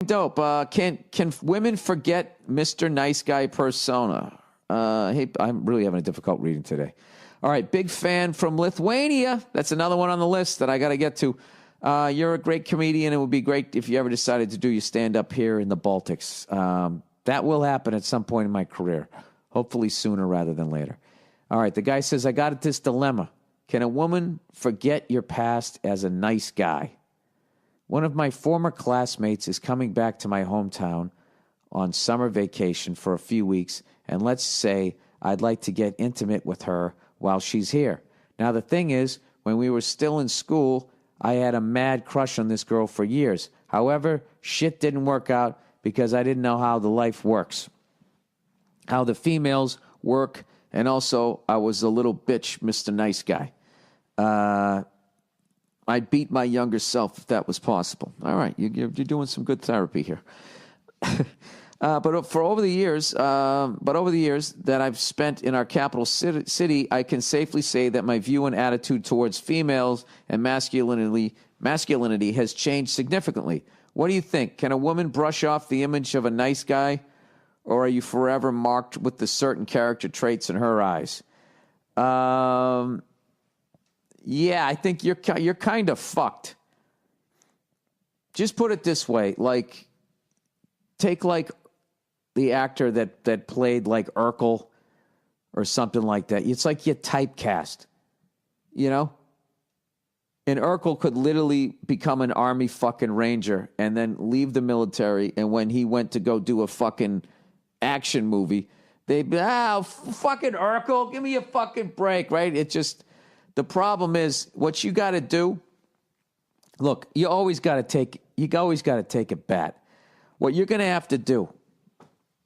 dope. Can women forget Mr. Nice Guy persona? Hey, I'm really having a difficult reading today. All right, big fan from Lithuania. That's another one on the list that I got to get to. You're a great comedian. It would be great if you ever decided to do your stand-up here in the Baltics. That will happen at some point in my career, hopefully sooner rather than later. All right, the guy says, I got this dilemma. Can a woman forget your past as a nice guy? One of my former classmates is coming back to my hometown on summer vacation for a few weeks, and let's say I'd like to get intimate with her while she's here. Now, the thing is, when we were still in school, I had a mad crush on this girl for years. However, shit didn't work out because I didn't know how the life works, how the females work, and also I was a little bitch, Mr. Nice Guy. I'd beat my younger self if that was possible. All right, you're doing some good therapy here. But over the years that I've spent in our capital city, I can safely say that my view and attitude towards females and masculinity has changed significantly. What do you think? Can a woman brush off the image of a nice guy, or are you forever marked with the certain character traits in her eyes? Yeah, I think you're kind of fucked. Just put it this way, like, take like the actor that played like Urkel or something like that. It's like you typecast, you know? And Urkel could literally become an army fucking ranger and then leave the military, and when he went to go do a fucking action movie, they'd be, fucking Urkel, give me a fucking break, right? It just, the problem is, what you got to do, look, you always got to take a bet. What you're going to have to do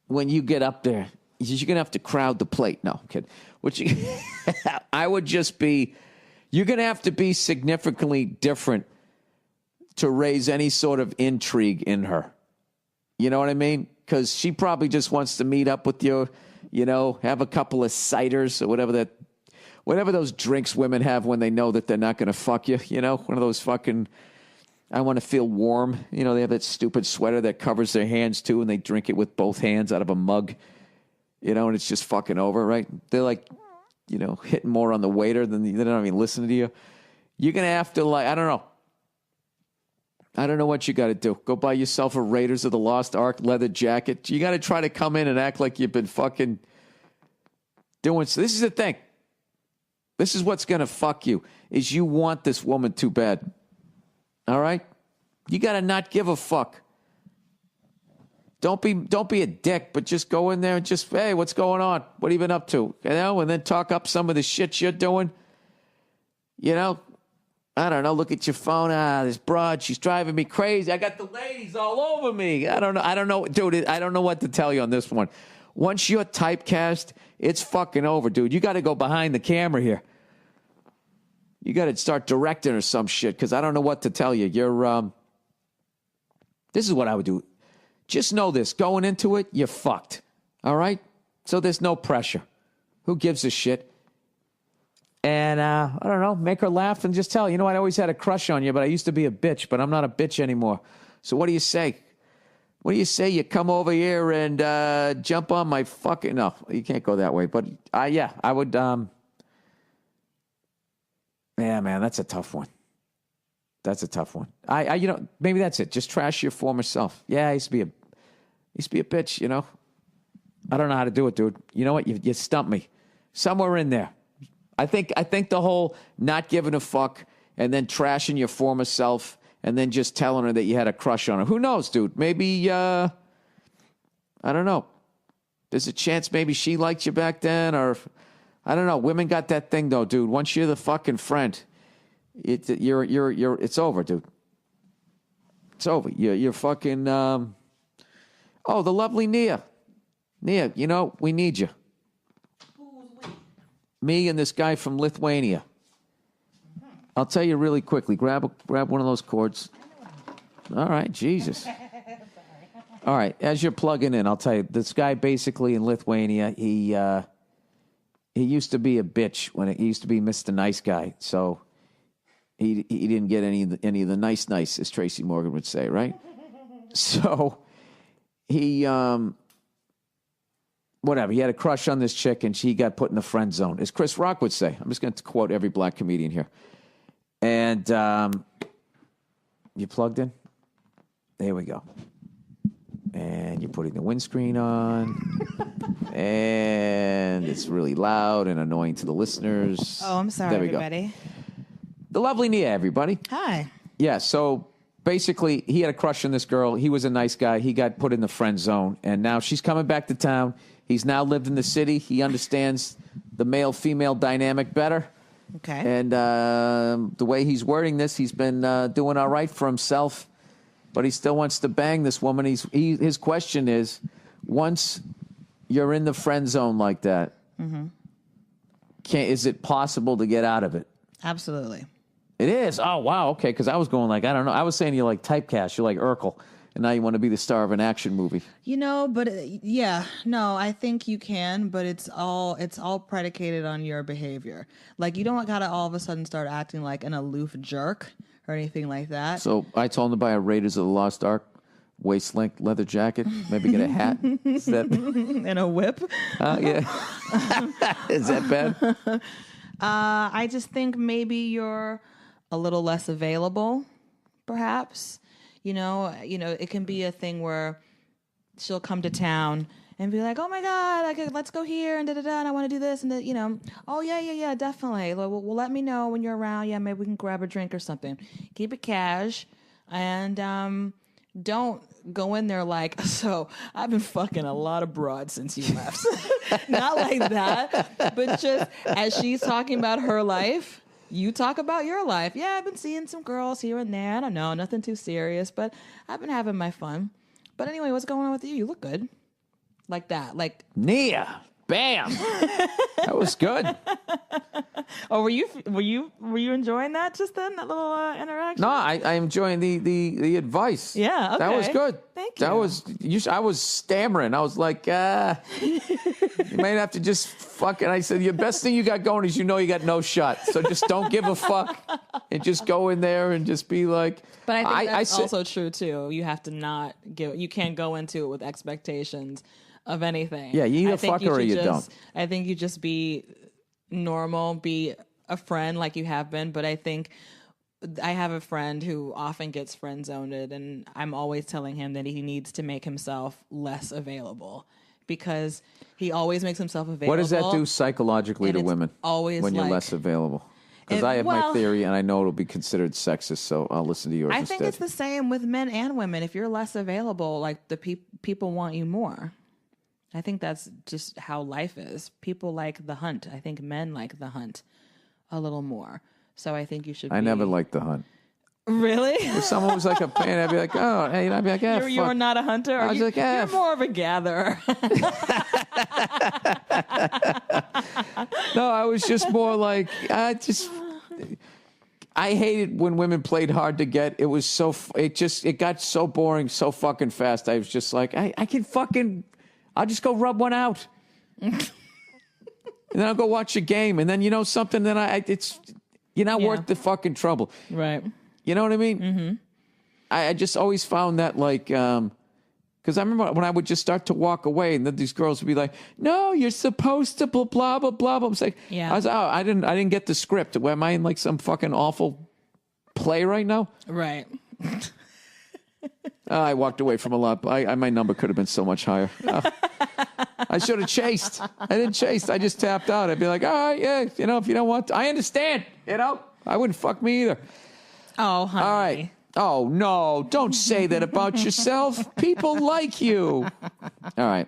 when you get up there is you're going to have to crowd the plate. No, I'm kidding. You're going to have to be significantly different to raise any sort of intrigue in her. You know what I mean? Because she probably just wants to meet up with you, you know, have a couple of ciders or whatever those drinks women have when they know that they're not going to fuck you, you know, one of those fucking, I want to feel warm. You know, they have that stupid sweater that covers their hands too, and they drink it with both hands out of a mug, you know, and it's just fucking over, right? They're like, you know, hitting more on the waiter than they don't even listen to you. You're going to have to, like, I don't know what you got to do. Go buy yourself a Raiders of the Lost Ark leather jacket. You got to try to come in and act like you've been fucking doing. So this is the thing. This is what's going to fuck you, is you want this woman too bad. All right? You got to not give a fuck. Don't be a dick, but just go in there and just, hey, what's going on? What have you been up to? You know, and then talk up some of the shit you're doing. You know, I don't know, look at your phone. This broad, she's driving me crazy. I got the ladies all over me. I don't know, dude, I don't know what to tell you on this one. Once you're typecast, it's fucking over, dude. You got to go behind the camera here. You got to start directing or some shit, because I don't know what to tell you. This is what I would do. Just know this. Going into it, you're fucked. All right? So there's no pressure. Who gives a shit? And, I don't know, make her laugh and just tell her, you know what, I always had a crush on you, but I used to be a bitch, but I'm not a bitch anymore. So what do you say? What do you say you come over here and jump on my fucking... No, you can't go that way. But, yeah, I would... Yeah, man, that's a tough one. That's a tough one. You know, maybe that's it. Just trash your former self. Yeah, I used to be a bitch, you know. I don't know how to do it, dude. You know what? You stumped me. Somewhere in there. I think the whole not giving a fuck and then trashing your former self and then just telling her that you had a crush on her. Who knows, dude? Maybe, I don't know. There's a chance maybe she liked you back then, or I don't know. Women got that thing though, dude. Once you're the fucking friend, it's over, dude. It's over. You're fucking. The lovely Nia. Nia, you know we need you. Who's we? Me and this guy from Lithuania. I'll tell you really quickly. Grab one of those cords. All right, Jesus. All right, as you're plugging in, I'll tell you. This guy basically in Lithuania, he used to be a bitch when he used to be Mr. Nice Guy. So he didn't get any of the nice, as Tracy Morgan would say, right? So he, whatever, he had a crush on this chick and she got put in the friend zone, as Chris Rock would say. I'm just going to quote every black comedian here. And you plugged in? There we go. And you're putting the windscreen on. And it's really loud and annoying to the listeners. Oh, I'm sorry, there we everybody. Go. The lovely Nia, everybody. Hi. Yeah, so basically, he had a crush on this girl. He was a nice guy. He got put in the friend zone. And now she's coming back to town. He's now lived in the city. He understands the male-female dynamic better. Okay. And the way he's wording this, he's been doing all right for himself. But he still wants to bang this woman. His question is, once you're in the friend zone like that, is it possible to get out of it? Absolutely. It is. Oh, wow. Okay, because I was going like, I don't know. I was saying you're like typecast. You're like Urkel. And now you want to be the star of an action movie. But yeah, no, I think you can, but it's all predicated on your behavior. Like, you don't gotta all of a sudden start acting like an aloof jerk or anything like that. So I told him to buy a Raiders of the Lost Ark waist-length leather jacket. Maybe get a hat. Is that... And a whip. Yeah. Is that bad? I just think maybe you're a little less available, perhaps. It can be a thing where she'll come to town and be like, "Oh my God, let's go here and and I want to do this and that." Oh yeah, definitely. Well, let me know when you're around. Yeah, maybe we can grab a drink or something. Keep it cash, and don't go in there like, "So I've been fucking a lot of broads since you left." Not like that, but just as she's talking about her life. You talk about your life. Yeah, I've been seeing some girls here and there. I don't know, nothing too serious, but I've been having my fun. But anyway, what's going on with you? You look good. Like that. Like Nia. Bam. That was good. Oh, were you enjoying that just then, that little interaction? No, I'm enjoying the advice. Yeah, okay. That was good. Thank you. I was stammering. I was like, you might have to just fucking. I said, the best thing you got going is you got no shot. So just don't give a fuck and just go in there and just be like. But I think that's also true too. You have to not give. You can't go into it with expectations of anything. Yeah, you either fuck or you don't. I think you just be normal, be a friend like you have been. But I think I have a friend who often gets friend zoned, and I'm always telling him that he needs to make himself less available because he always makes himself available. What does that do psychologically to women always when you're less available? Because I have my theory, and I know it'll be considered sexist, so I'll listen to yours instead. I think it's the same with men and women. If you're less available, like the people want you more. I think that's just how life is. People like the hunt. I think men like the hunt a little more. So I think you should. I never liked the hunt. Really? If someone was like a fan, I'd be like, oh, hey, I'd be like, fuck. You're not a hunter. I was like, you're more of a gatherer. No, I was just more like, I hated when women played hard to get. It was so, it got so boring so fucking fast. I was just like, I can fucking. I'll just go rub one out. And then I'll go watch a game. And then, something, then you're not worth the fucking trouble. Right. You know what I mean? Mm-hmm. I just always found that because I remember when I would just start to walk away and then these girls would be like, no, you're supposed to blah, blah, blah, blah. I was like, I didn't get the script. Am I in like some fucking awful play right now? Right. I walked away from a lot. My number could have been so much higher. I should have chased. I didn't chase. I just tapped out. I'd be like, all right, yeah, if you don't want to. I understand, I wouldn't fuck me either. Oh, honey. All right. Oh, no, don't say that about yourself. People like you. All right.